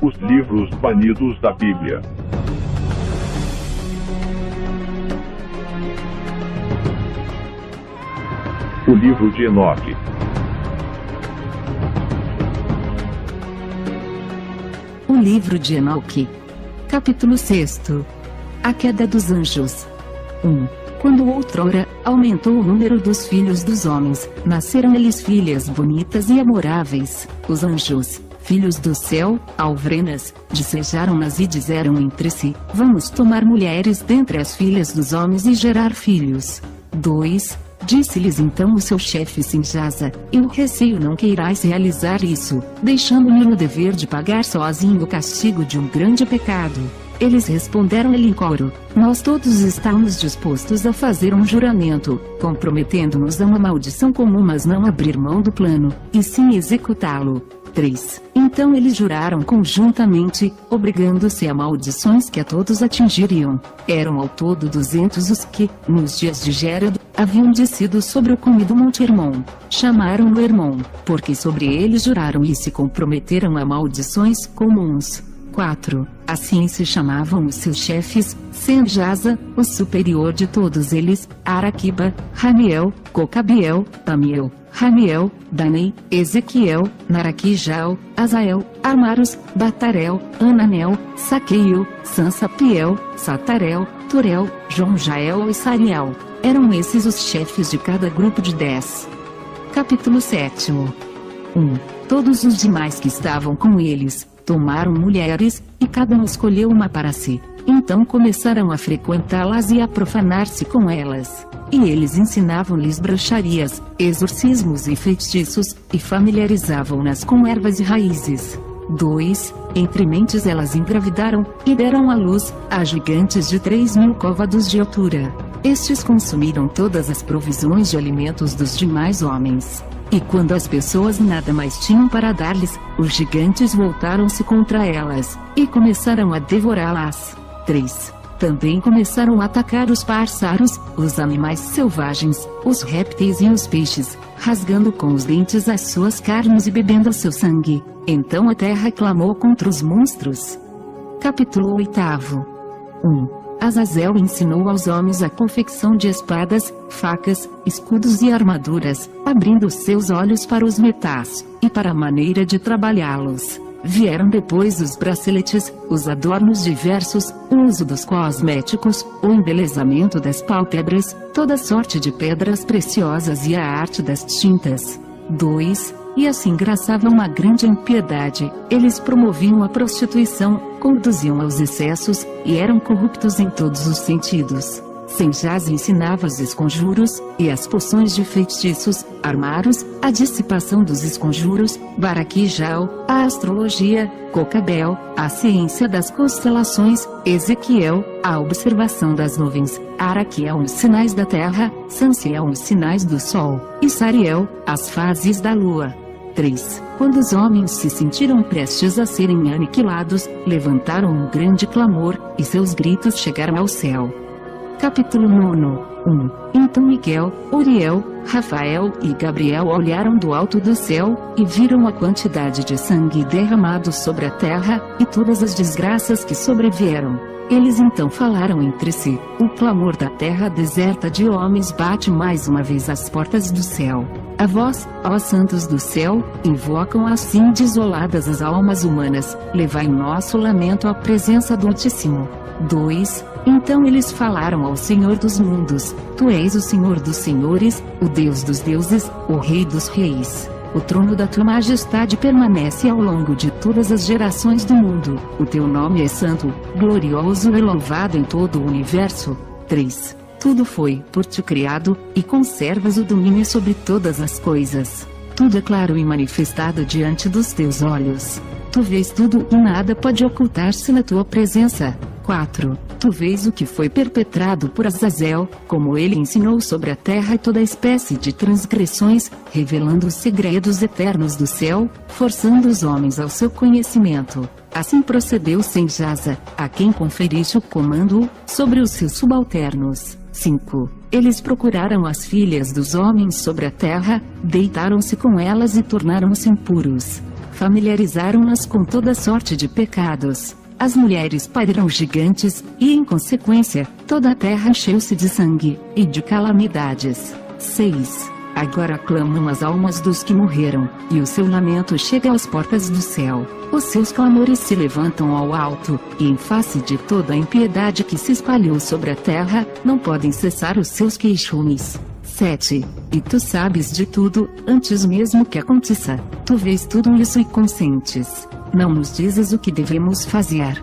Os livros banidos da Bíblia. O livro de Enoque. O livro de Enoque. Capítulo 6. A queda dos anjos. 1. Quando outrora aumentou o número dos filhos dos homens, nasceram-lhes filhas bonitas e amoráveis. Os anjos, filhos do céu, alvrenas, desejaram-nas e disseram entre si: vamos tomar mulheres dentre as filhas dos homens e gerar filhos. 2. Disse-lhes então o seu chefe Sinjasa: eu receio não queirais realizar isso, deixando-me no dever de pagar sozinho o castigo de um grande pecado. Eles responderam-lhe em coro: nós todos estamos dispostos a fazer um juramento, comprometendo-nos a uma maldição comum, mas não abrir mão do plano, e sim executá-lo. 3. Então eles juraram conjuntamente, obrigando-se a maldições que a todos atingiriam. Eram ao todo 200 os que, nos dias de Gérado, haviam descido sobre o cume do Monte Hermon. Chamaram-no Hermon, porque sobre ele juraram e se comprometeram a maldições comuns. 4. Assim se chamavam os seus chefes: Senjasa, o superior de todos eles, Araquiba, Ramiel, Cocabiel, Amiel, Ramiel, Danei, Ezequiel, Naraquijal, Azael, Amaros, Batarel, Ananel, Saqueio, Sansapiel, Satarel, Turel, Jonjael e Sariel. Eram esses os chefes de cada grupo de 10. Capítulo 7. 1. Todos os demais que estavam com eles tomaram mulheres, e cada um escolheu uma para si. Então começaram a frequentá-las e a profanar-se com elas. E eles ensinavam-lhes bruxarias, exorcismos e feitiços, e familiarizavam-nas com ervas e raízes. 2. Entre mentes elas engravidaram, e deram à luz, a gigantes de 3.000 côvados de altura. Estes consumiram todas as provisões de alimentos dos demais homens. E quando as pessoas nada mais tinham para dar-lhes, os gigantes voltaram-se contra elas, e começaram a devorá-las. 3. Também começaram a atacar os pássaros, os animais selvagens, os répteis e os peixes, rasgando com os dentes as suas carnes e bebendo seu sangue. Então a terra clamou contra os monstros. Capítulo 8. 1. Azazel ensinou aos homens a confecção de espadas, facas, escudos e armaduras, abrindo seus olhos para os metais, e para a maneira de trabalhá-los. Vieram depois os braceletes, os adornos diversos, o uso dos cosméticos, o embelezamento das pálpebras, toda sorte de pedras preciosas e a arte das tintas. 2. E assim graçavam uma grande impiedade, eles promoviam a prostituição, conduziam aos excessos, e eram corruptos em todos os sentidos. Senjasa ensinava os esconjuros, e as poções de feitiços, Armaros, a dissipação dos esconjuros, Baraquijal, a astrologia, Cocabel, a ciência das constelações, Ezequiel, a observação das nuvens, Araquiel os sinais da terra, Sanciel os sinais do sol, e Sariel, as fases da lua. 3. Quando os homens se sentiram prestes a serem aniquilados, levantaram um grande clamor, e seus gritos chegaram ao céu. Capítulo 9. 1. Então Miguel, Uriel, Rafael e Gabriel olharam do alto do céu, e viram a quantidade de sangue derramado sobre a terra, e todas as desgraças que sobrevieram. Eles então falaram entre si: o clamor da terra deserta de homens bate mais uma vez às portas do céu. A vós, ó santos do céu, invocam assim desoladas as almas humanas, levai nosso lamento à presença do Altíssimo. 2. Então eles falaram ao Senhor dos mundos: tu és o Senhor dos senhores, o Deus dos deuses, o Rei dos reis. O trono da tua majestade permanece ao longo de todas as gerações do mundo. O teu nome é santo, glorioso e louvado em todo o universo. 3. Tudo foi por ti criado, e conservas o domínio sobre todas as coisas. Tudo é claro e manifestado diante dos teus olhos. Tu vês tudo e nada pode ocultar-se na tua presença. 4. Tu vês o que foi perpetrado por Azazel, como ele ensinou sobre a terra toda espécie de transgressões, revelando os segredos eternos do céu, forçando os homens ao seu conhecimento. Assim procedeu Senjasa, a quem conferiste o comando sobre os seus subalternos. 5. Eles procuraram as filhas dos homens sobre a terra, deitaram-se com elas e tornaram-se impuros. familiarizaram-nas com toda sorte de pecados. As mulheres pariram gigantes, e em consequência, toda a terra encheu-se de sangue, e de calamidades. 6. Agora clamam as almas dos que morreram, e o seu lamento chega às portas do céu. Os seus clamores se levantam ao alto, e em face de toda a impiedade que se espalhou sobre a terra, não podem cessar os seus queixumes. 7. E tu sabes de tudo, antes mesmo que aconteça. Tu vês tudo isso e consentes. Não nos dizes o que devemos fazer.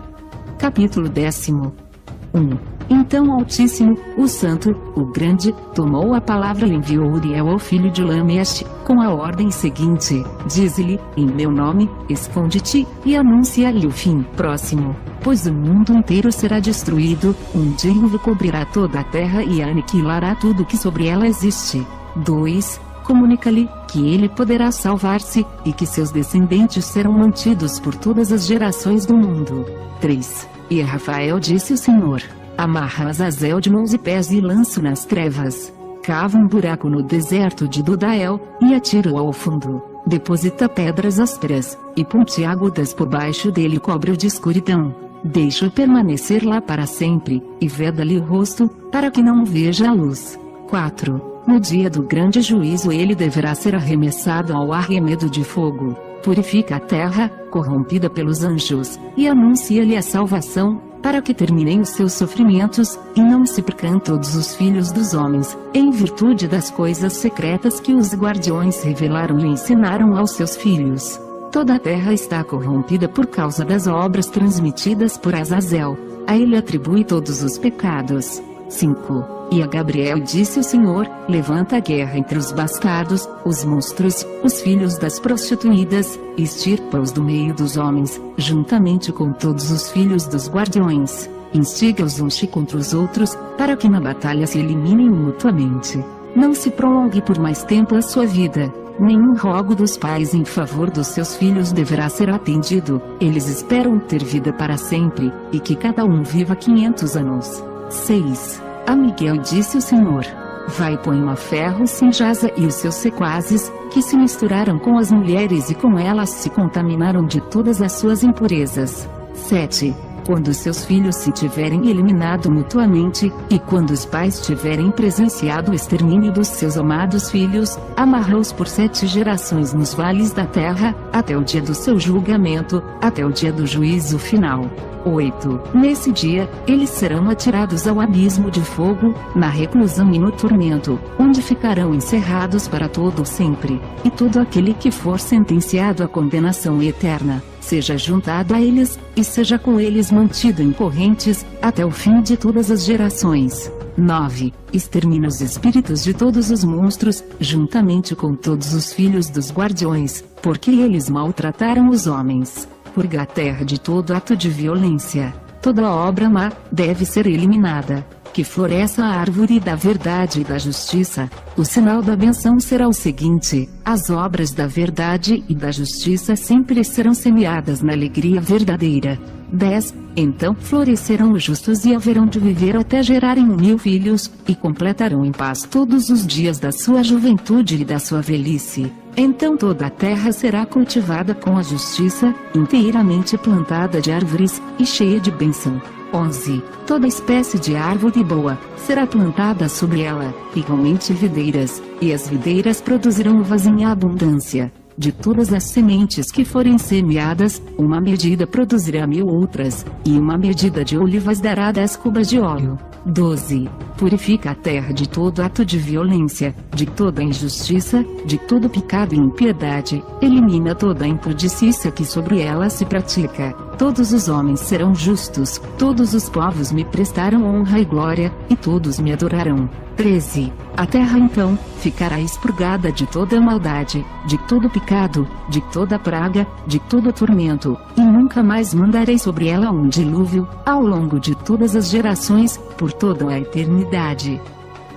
Capítulo 10. 1. Então o Altíssimo, o Santo, o Grande, tomou a palavra e enviou Uriel ao filho de Lameche, com a ordem seguinte: dize-lhe, em meu nome, esconde-te, e anuncia-lhe o fim próximo. Pois o mundo inteiro será destruído, um dilúvio cobrirá toda a terra e aniquilará tudo que sobre ela existe. 2. Comunica-lhe, que ele poderá salvar-se, e que seus descendentes serão mantidos por todas as gerações do mundo. 3. E a Rafael disse o Senhor: amarra Azazel de mãos e pés e lança-o nas trevas. Cava um buraco no deserto de Dodael, e atira-o ao fundo. Deposita pedras ásperas, e pontiagudas por baixo dele, cobre-o de escuridão. Deixa-o permanecer lá para sempre, e veda-lhe o rosto, para que não veja a luz. 4. No dia do grande juízo ele deverá ser arremessado ao arremedo de fogo. Purifica a terra, corrompida pelos anjos, e anuncia-lhe a salvação, para que terminem os seus sofrimentos, e não se percam todos os filhos dos homens, em virtude das coisas secretas que os guardiões revelaram e ensinaram aos seus filhos. Toda a terra está corrompida por causa das obras transmitidas por Azazel. A ele atribui todos os pecados. 5. E a Gabriel disse o Senhor: levanta a guerra entre os bastardos, os monstros, os filhos das prostituídas, e extirpa-os do meio dos homens, juntamente com todos os filhos dos guardiões. Instiga-os uns contra os outros, para que na batalha se eliminem mutuamente. Não se prolongue por mais tempo a sua vida. Nenhum rogo dos pais em favor dos seus filhos deverá ser atendido. Eles esperam ter vida para sempre, e que cada um viva 500 anos. 6. A Miguel disse o Senhor: vai, põe a ferro Sinjasa e os seus sequazes, que se misturaram com as mulheres e com elas se contaminaram de todas as suas impurezas. 7. Quando seus filhos se tiverem eliminado mutuamente, e quando os pais tiverem presenciado o extermínio dos seus amados filhos, amarra-os por 7 gerações nos vales da terra, até o dia do seu julgamento, até o dia do juízo final. 8. Nesse dia, eles serão atirados ao abismo de fogo, na reclusão e no tormento, onde ficarão encerrados para todo sempre. E todo aquele que for sentenciado à condenação eterna, seja juntado a eles, e seja com eles mantido em correntes, até o fim de todas as gerações. 9. Extermina os espíritos de todos os monstros, juntamente com todos os filhos dos guardiões, porque eles maltrataram os homens. Purga a terra de todo ato de violência. Toda obra má deve ser eliminada. Que floresça a árvore da verdade e da justiça. O sinal da benção será o seguinte: as obras da verdade e da justiça sempre serão semeadas na alegria verdadeira. 10. Então florescerão os justos e haverão de viver até gerarem 1000 filhos, e completarão em paz todos os dias da sua juventude e da sua velhice. Então toda a terra será cultivada com a justiça, inteiramente plantada de árvores, e cheia de bênção. 11. Toda espécie de árvore boa será plantada sobre ela, igualmente videiras, e as videiras produzirão uvas em abundância. De todas as sementes que forem semeadas, uma medida produzirá 1000 outras, e uma medida de olivas dará 10 cubas de óleo. 12. Purifica a terra de todo ato de violência, de toda injustiça, de todo pecado e impiedade, elimina toda a impudicícia que sobre ela se pratica. Todos os homens serão justos, todos os povos me prestarão honra e glória, e todos me adorarão. 13. A terra então ficará expurgada de toda maldade, de todo pecado, de toda praga, de todo tormento, e nunca mais mandarei sobre ela um dilúvio, ao longo de todas as gerações, por toda a eternidade.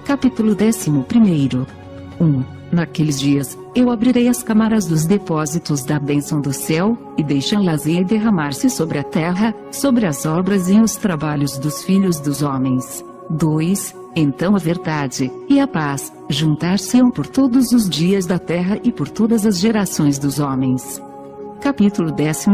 Capítulo 11. 1. Naqueles dias, eu abrirei as câmaras dos depósitos da bênção do céu, e deixá-las ir derramar-se sobre a terra, sobre as obras e os trabalhos dos filhos dos homens. 2. Então a verdade e a paz juntar-se-ão por todos os dias da terra e por todas as gerações dos homens. Capítulo 12.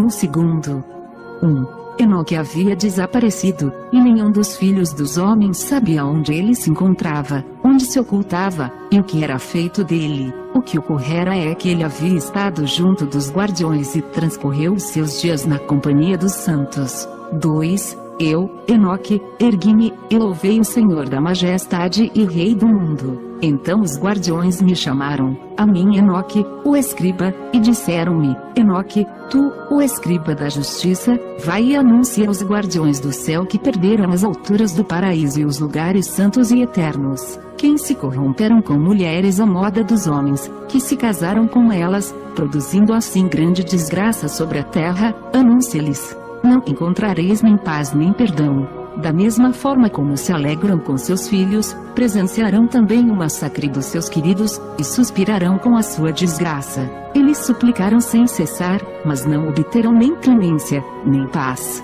Enoque havia desaparecido, e nenhum dos filhos dos homens sabia onde ele se encontrava, onde se ocultava, e o que era feito dele. O que ocorrera é que ele havia estado junto dos guardiões e transcorreu os seus dias na companhia dos santos. 2. Eu, Enoque, ergui-me, e louvei o Senhor da majestade e Rei do mundo. Então os guardiões me chamaram, a mim Enoque, o escriba, e disseram-me: Enoque, tu, o escriba da justiça, vai e anuncia aos guardiões do céu que perderam as alturas do paraíso e os lugares santos e eternos, quem se corromperam com mulheres à moda dos homens, que se casaram com elas, produzindo assim grande desgraça sobre a terra, anuncia-lhes: não encontrareis nem paz nem perdão. Da mesma forma como se alegram com seus filhos, presenciarão também o massacre dos seus queridos, e suspirarão com a sua desgraça. Eles suplicaram sem cessar, mas não obterão nem clemência, nem paz.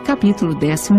Capítulo 13.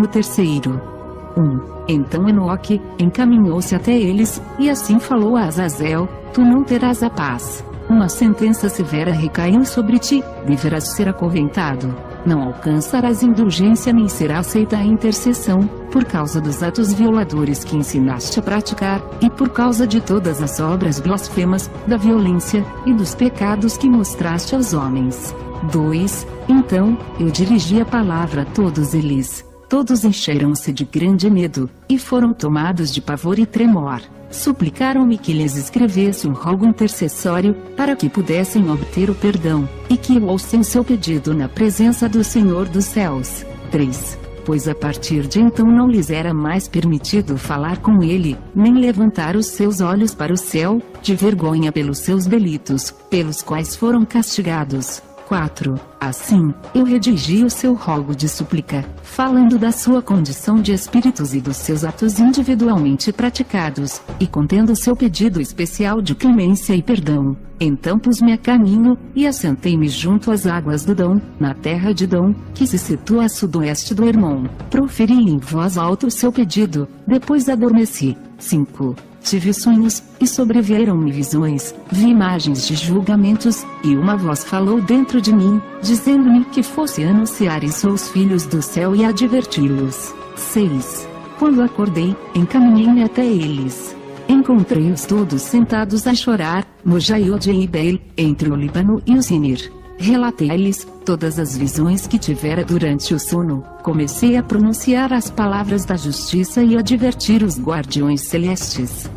Então Enoque encaminhou-se até eles, e assim falou a Azazel: tu não terás a paz. Uma sentença severa recaiu sobre ti, deverás ser acorrentado. Não alcançarás indulgência nem será aceita a intercessão, por causa dos atos violadores que ensinaste a praticar, e por causa de todas as obras blasfemas, da violência, e dos pecados que mostraste aos homens. 2. Então, eu dirigi a palavra a todos eles. Todos encheram-se de grande medo, e foram tomados de pavor e tremor. Suplicaram-me que lhes escrevesse um rogo intercessório, para que pudessem obter o perdão, e que eu ouçam seu pedido na presença do Senhor dos céus. 3. Pois a partir de então não lhes era mais permitido falar com ele, nem levantar os seus olhos para o céu, de vergonha pelos seus delitos, pelos quais foram castigados. 4. Assim, eu redigi o seu rogo de súplica, falando da sua condição de espíritos e dos seus atos individualmente praticados, e contendo seu pedido especial de clemência e perdão. Então pus-me a caminho, e assentei-me junto às águas do Dom, na terra de Dom, que se situa a sudoeste do Hermon. Proferi em voz alta o seu pedido, depois adormeci. 5. Tive sonhos, e sobrevieram-me visões, vi imagens de julgamentos, e uma voz falou dentro de mim, dizendo-me que fosse anunciar isso aos filhos do céu e adverti-los. 6. Quando acordei, encaminhei-me até eles. Encontrei-os todos sentados a chorar, no Jaiode e Beil, entre o Líbano e o Sinir. Relatei-lhes todas as visões que tivera durante o sono, comecei a pronunciar as palavras da justiça e advertir os guardiões celestes.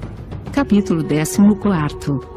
Capítulo 14.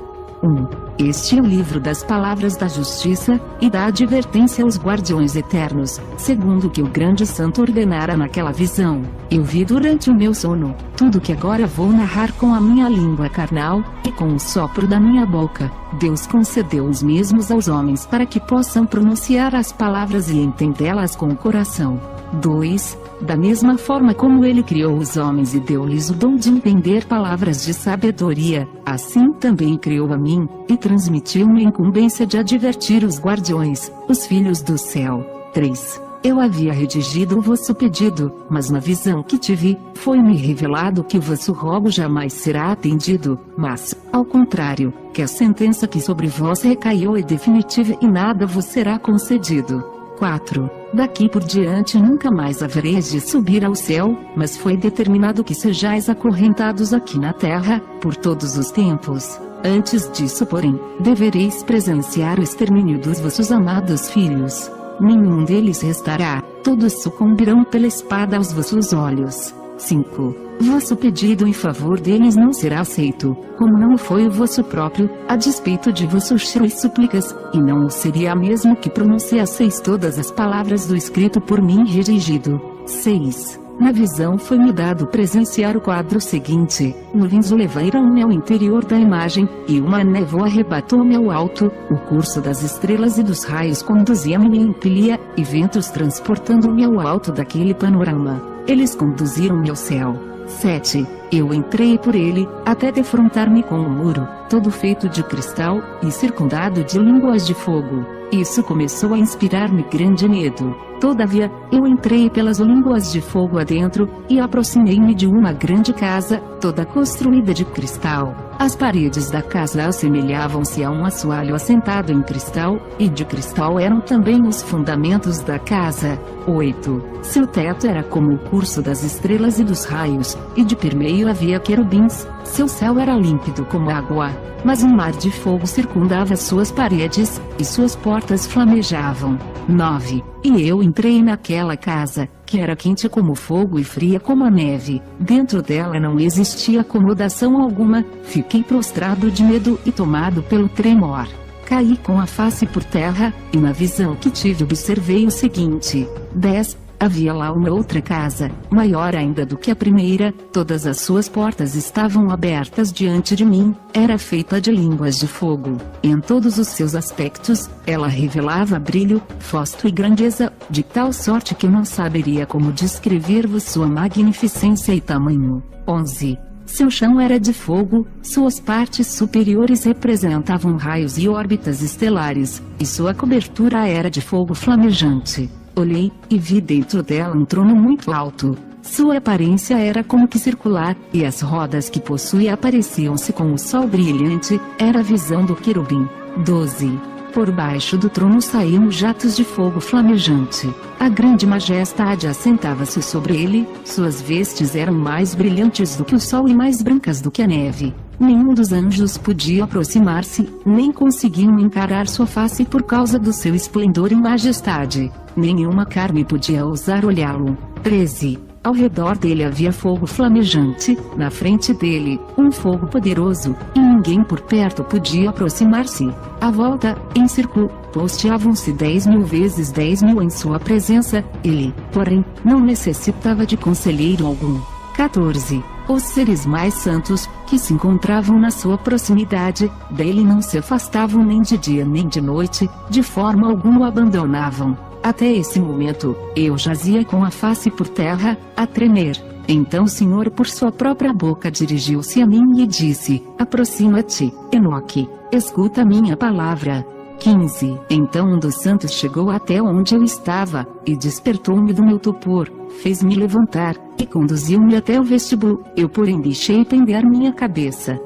Este é o livro das palavras da justiça, e da advertência aos guardiões eternos, segundo o que o grande santo ordenara naquela visão. Eu vi durante o meu sono, tudo que agora vou narrar com a minha língua carnal, e com o sopro da minha boca. Deus concedeu os mesmos aos homens para que possam pronunciar as palavras e entendê-las com o coração. 2. Da mesma forma como ele criou os homens e deu-lhes o dom de entender palavras de sabedoria, assim também criou a mim, e transmitiu-me a incumbência de advertir os guardiões, os filhos do céu. 3. Eu havia redigido o vosso pedido, mas na visão que tive, foi-me revelado que o vosso rogo jamais será atendido, mas, ao contrário, que a sentença que sobre vós recaiu é definitiva e nada vos será concedido. 4. Daqui por diante nunca mais havereis de subir ao céu, mas foi determinado que sejais acorrentados aqui na terra, por todos os tempos. Antes disso, porém, devereis presenciar o extermínio dos vossos amados filhos. Nenhum deles restará, todos sucumbirão pela espada aos vossos olhos. 5. Vosso pedido em favor deles não será aceito, como não foi o vosso próprio, a despeito de vossos choro e súplicas, e não o seria mesmo que pronunciasseis todas as palavras do escrito por mim redigido. 6. Na visão foi-me dado presenciar o quadro seguinte: nuvens o levaram-me ao interior da imagem, e uma névoa arrebatou-me ao alto, o curso das estrelas e dos raios conduzia-me e impelia, e ventos transportando-me ao alto daquele panorama. Eles conduziram-me ao céu. 7. Eu entrei por ele, até defrontar-me com o muro, todo feito de cristal, e circundado de línguas de fogo. Isso começou a inspirar-me grande medo. Todavia, eu entrei pelas línguas de fogo adentro, e aproximei-me de uma grande casa, toda construída de cristal. As paredes da casa assemelhavam-se a um assoalho assentado em cristal, e de cristal eram também os fundamentos da casa. 8. Seu teto era como o curso das estrelas e dos raios, e de permeio havia querubins. Seu céu era límpido como água, mas um mar de fogo circundava suas paredes, e suas portas flamejavam. 9. E eu entrei naquela casa, que era quente como fogo e fria como a neve. Dentro dela não existia acomodação alguma. Fiquei prostrado de medo e tomado pelo tremor. Caí com a face por terra, e na visão que tive observei o seguinte. 10. Havia lá uma outra casa, maior ainda do que a primeira, todas as suas portas estavam abertas diante de mim, era feita de línguas de fogo. Em todos os seus aspectos, ela revelava brilho, fausto e grandeza, de tal sorte que não saberia como descrever-vos sua magnificência e tamanho. 11. Seu chão era de fogo, suas partes superiores representavam raios e órbitas estelares, e sua cobertura era de fogo flamejante. Olhei, e vi dentro dela um trono muito alto. Sua aparência era como que circular, e as rodas que possuía apareciam-se com o sol brilhante, era a visão do querubim. 12. Por baixo do trono saíam jatos de fogo flamejante. A grande majestade assentava-se sobre ele, suas vestes eram mais brilhantes do que o sol e mais brancas do que a neve. Nenhum dos anjos podia aproximar-se, nem conseguiam encarar sua face por causa do seu esplendor e majestade. Nenhuma carne podia ousar olhá-lo. 13. Ao redor dele havia fogo flamejante, na frente dele, um fogo poderoso, e ninguém por perto podia aproximar-se. À volta, em círculo, posteavam-se 10.000 vezes 10.000 em sua presença. Ele, porém, não necessitava de conselheiro algum. 14. Os seres mais santos, que se encontravam na sua proximidade, dele não se afastavam nem de dia nem de noite, de forma alguma o abandonavam. Até esse momento, eu jazia com a face por terra, a tremer. Então o Senhor por sua própria boca dirigiu-se a mim e disse, aproxima-te, Enoque, escuta minha palavra. 15. Então um dos santos chegou até onde eu estava, e despertou-me do meu torpor, fez-me levantar, e conduziu-me até o vestíbulo, eu porém deixei pender minha cabeça.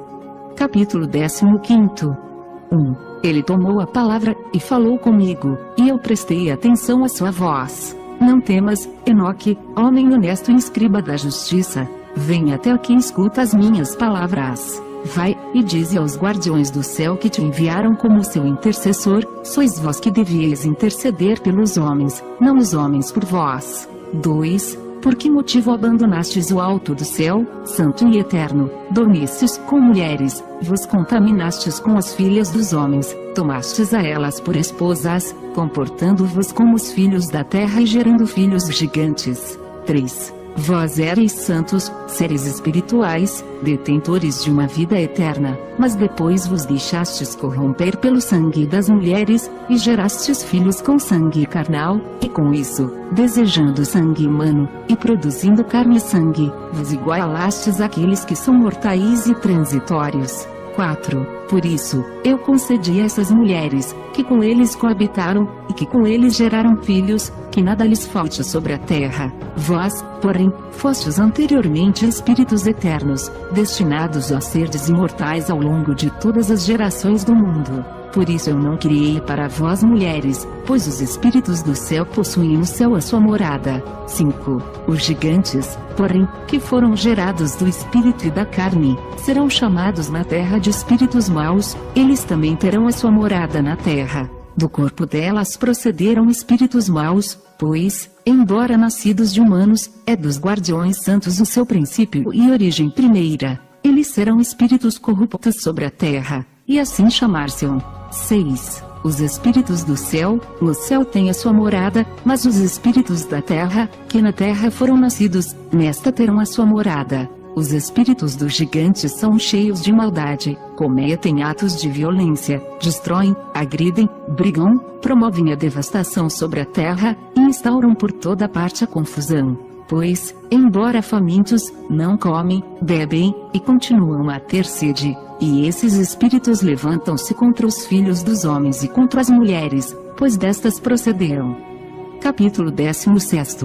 Capítulo 15. 1. Ele tomou a palavra, e falou comigo, e eu prestei atenção à sua voz. Não temas, Enoque, homem honesto e escriba da justiça, vem até aqui e escuta as minhas palavras. Vai, e dize aos guardiões do céu que te enviaram como seu intercessor, sois vós que devíeis interceder pelos homens, não os homens por vós. 2. Por que motivo abandonastes o alto do céu, santo e eterno, dormistes com mulheres, vos contaminastes com as filhas dos homens, tomastes a elas por esposas, comportando-vos como os filhos da terra e gerando filhos gigantes. 3. Vós éreis santos, seres espirituais, detentores de uma vida eterna, mas depois vos deixastes corromper pelo sangue das mulheres, e gerastes filhos com sangue carnal, e com isso, desejando sangue humano, e produzindo carne e sangue, vos igualastes àqueles que são mortais e transitórios. 4. Por isso, eu concedi a essas mulheres, que com eles coabitaram, e que com eles geraram filhos, que nada lhes falte sobre a terra. Vós, porém, fostes anteriormente espíritos eternos, destinados a seres imortais ao longo de todas as gerações do mundo. Por isso eu não criei para vós mulheres, pois os espíritos do céu possuem no céu a sua morada. 5. Os gigantes, porém, que foram gerados do espírito e da carne, serão chamados na terra de espíritos maus, eles também terão a sua morada na terra. Do corpo delas procederam espíritos maus, pois, embora nascidos de humanos, é dos guardiões santos o seu princípio e origem primeira. Eles serão espíritos corruptos sobre a terra, e assim chamar-se-ão. 6. Os espíritos do céu, no céu têm a sua morada, mas os espíritos da terra, que na terra foram nascidos, nesta terão a sua morada. Os espíritos dos gigantes são cheios de maldade, cometem atos de violência, destroem, agridem, brigam, promovem a devastação sobre a terra, e instauram por toda parte a confusão. Pois, embora famintos, não comem, bebem, e continuam a ter sede. E esses espíritos levantam-se contra os filhos dos homens e contra as mulheres, depois destas procederam. Capítulo 16.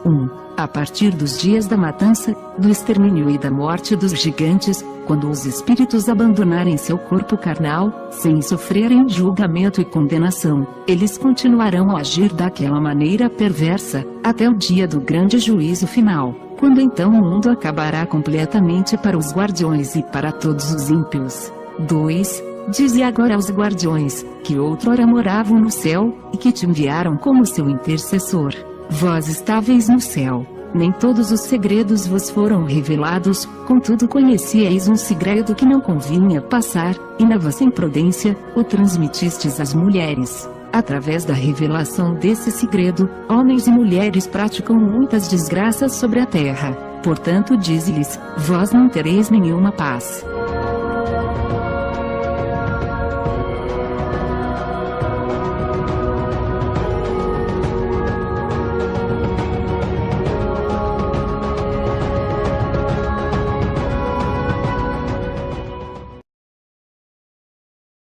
1. A partir dos dias da matança, do extermínio e da morte dos gigantes, quando os espíritos abandonarem seu corpo carnal, sem sofrerem julgamento e condenação, eles continuarão a agir daquela maneira perversa, até o dia do grande juízo final, quando então o mundo acabará completamente para os guardiões e para todos os ímpios. 2. Dize agora aos guardiões, que outrora moravam no céu, e que te enviaram como seu intercessor. Vós estáveis no céu, nem todos os segredos vos foram revelados, contudo conhecieis um segredo que não convinha passar, e na vossa imprudência, o transmitistes às mulheres. Através da revelação desse segredo, homens e mulheres praticam muitas desgraças sobre a terra. Portanto dize-lhes, vós não tereis nenhuma paz.